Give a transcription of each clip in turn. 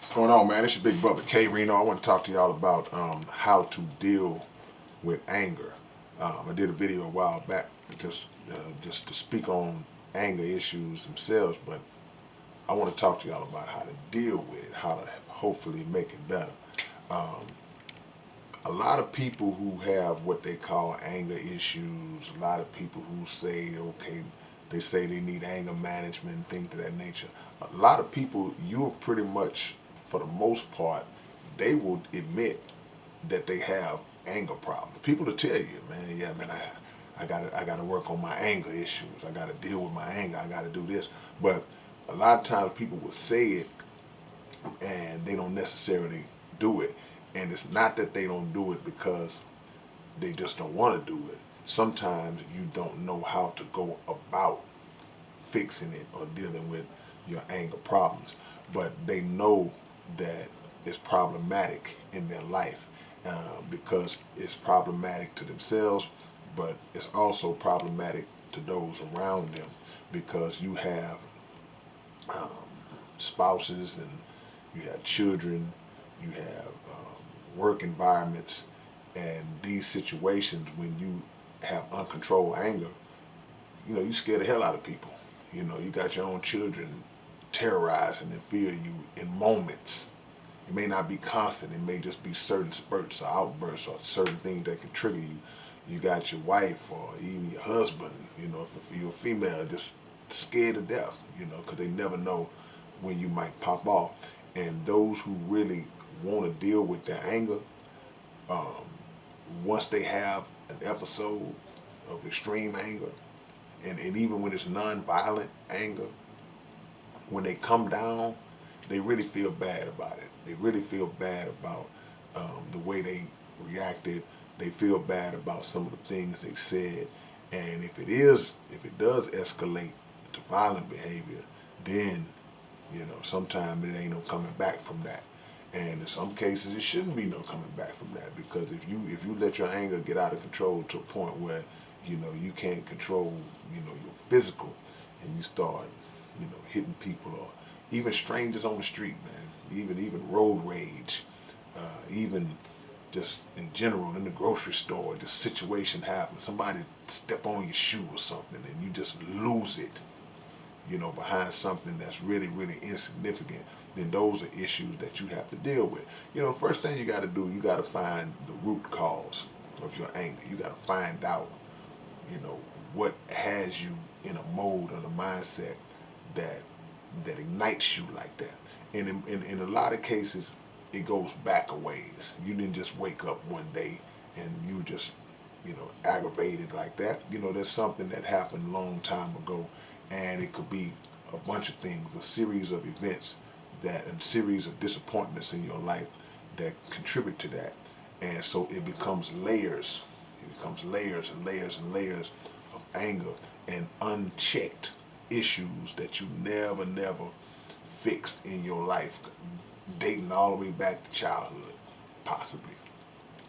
What's going on, man? It's your big brother K-Rino. I want to talk to y'all about how to deal with anger. I did a video a while back just to speak on anger issues themselves, but I want to talk to y'all about how to deal with it, how to hopefully make it better. Um, a lot of people who have what they call anger issues, a lot of people who say, okay, they say they need anger management, things of that nature. A lot of people, you're pretty much, for the most part, they will admit that they have anger problems. People will tell you, man, yeah, man, I gotta work on my anger issues. I gotta deal with my anger. I gotta do this. But a lot of times people will say it and they don't necessarily do it. And it's not that they don't do it because they just don't want to do it. Sometimes you don't know how to go about fixing it or dealing with your anger problems, but they know that it's problematic in their life because it's problematic to themselves, but it's also problematic to those around them because you have um, spouses and you have children, you have work environments, and these situations when you have uncontrolled anger, you scare the hell out of people. You got your own children terrorizing and fear you in moments. It may not be constant. It may just be certain spurts or outbursts or certain things that can trigger you. You got your wife or even your husband, if you're a female, just scared to death, because they never know when you might pop off. And those who really want to deal with their anger, um, once they have an episode of extreme anger, and even when it's non-violent anger, when they come down, they really feel bad about it. They really feel bad about the way they reacted. They feel bad about some of the things they said. And if it does escalate to violent behavior, then sometimes it ain't no coming back from that. And in some cases, it shouldn't be no coming back from that because if you let your anger get out of control to a point where you can't control your physical, and you start hitting people or even strangers on the street, man, even road rage, even just in general in the grocery store, just situation happens, somebody step on your shoe or something, and you just lose it, behind something that's really, really insignificant, then those are issues that you have to deal with. First thing you got to do, you got to find the root cause of your anger. You got to find out, what has you in a mode or a mindset that ignites you like that. And in a lot of cases, it goes back a ways. You didn't just wake up one day and you just, aggravated like that. There's something that happened a long time ago, and it could be a bunch of things, a series of events a series of disappointments in your life that contribute to that. And so it becomes layers. It becomes layers and layers and layers of anger and unchecked issues that you never fixed in your life, dating all the way back to childhood, possibly.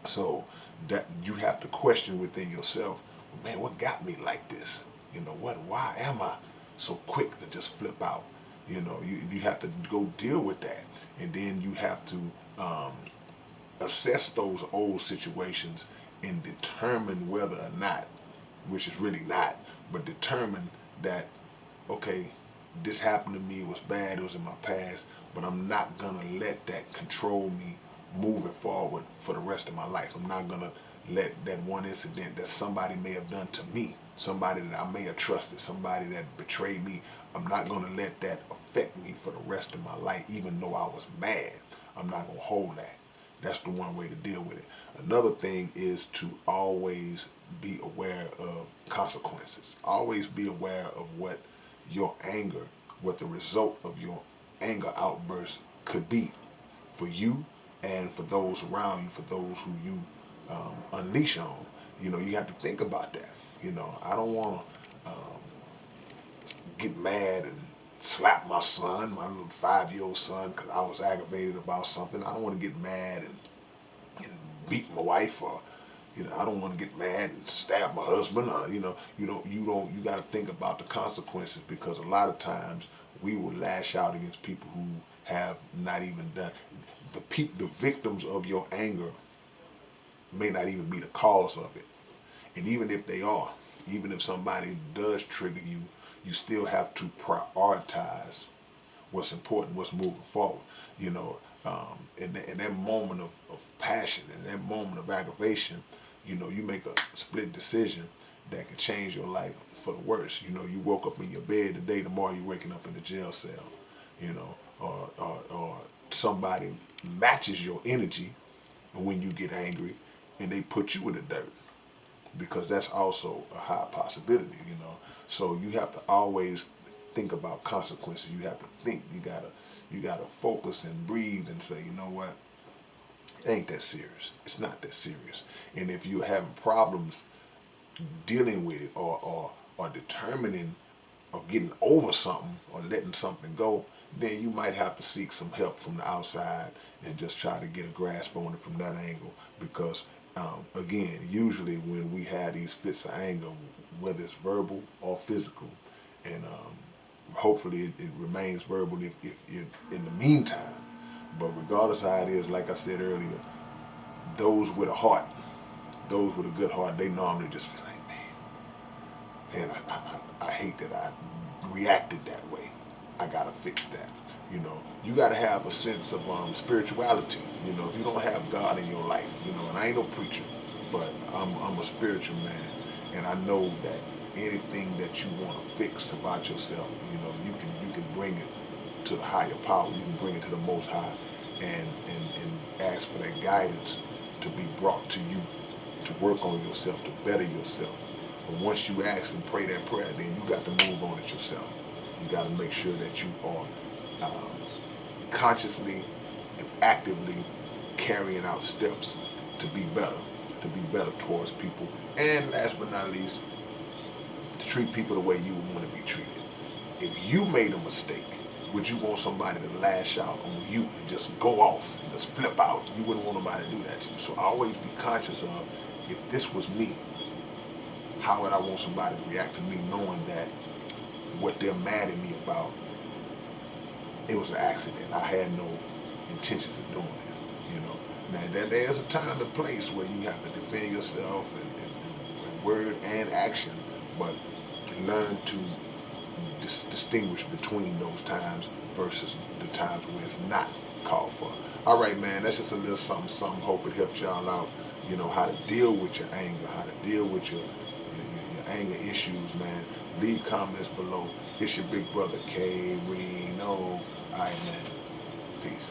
So that you have to question within yourself, well, man, what got me like this? Why am I so quick to just flip out? You have to go deal with that. And then you have to um, assess those old situations and determine whether or not, which is really not, but determine that, okay, this happened to me, it was bad, it was in my past, but I'm not gonna let that control me moving forward for the rest of my life. I'm not gonna let that one incident that somebody may have done to me, somebody that I may have trusted, somebody that betrayed me, I'm not gonna let that affect me for the rest of my life, even though I was mad. I'm not gonna hold that. That's the one way to deal with it. Another thing is to always be aware of consequences. Always be aware of your anger, what the result of your anger outburst could be for you and for those around you, for those who you unleash on. You have to think about that. I don't want to get mad and slap my son, my little 5-year-old son, because I was aggravated about something. I don't want to get mad and beat my wife, or I don't want to get mad and stab my husband. Or, you got to think about the consequences, because a lot of times we will lash out against people who have not even done. The victims of your anger may not even be the cause of it. And even if they are, even if somebody does trigger you, you still have to prioritize what's important, what's moving forward. You know, in that moment of passion, in that moment of aggravation, you know, you make a split decision that can change your life for the worse. You know, you woke up in your bed today, tomorrow you're waking up in the jail cell. You know, or somebody matches your energy when you get angry, and they put you in the dirt, because that's also a high possibility, you know. So you have to always think about consequences. You have to think. You gotta focus and breathe and say, you know what? It ain't that serious. It's not that serious. And if you're having problems dealing with it, or determining or getting over something or letting something go, then you might have to seek some help from the outside and just try to get a grasp on it from that angle. Because again, usually when we have these fits of anger, whether it's verbal or physical, and hopefully it remains verbal if in the meantime. But regardless how it is, like I said earlier, those with a heart, those with a good heart, they normally just be like, man, I hate that I reacted that way. I gotta fix that. You know, you gotta have a sense of spirituality. You know, if you don't have God in your life, you know, and I ain't no preacher, but I'm a spiritual man, and I know that anything that you want to fix about yourself, you know, you can bring it to the higher power. You can bring it to the Most High, and ask for that guidance to be brought to you to work on yourself, to better yourself. But once you ask and pray that prayer, then you got to move on it yourself. You got to make sure that you are um, consciously and actively carrying out steps to be better towards people. And last but not least, to treat people the way you want to be treated. If you made a mistake, would you want somebody to lash out on you and just go off and just flip out? You wouldn't want nobody to do that to you. So always be conscious of, if this was me, how would I want somebody to react to me, knowing that what they're mad at me about, it was an accident. I had no intentions of doing it. You know. Now there's a time and place where you have to defend yourself and word and action, but learn to distinguish between those times versus the times where it's not called for. All right, man, that's just a little something, something. Hope it helps y'all out. You know, how to deal with your anger, how to deal with your anger issues, man. Leave comments below. It's your big brother, K-Rino. All right, man. Peace.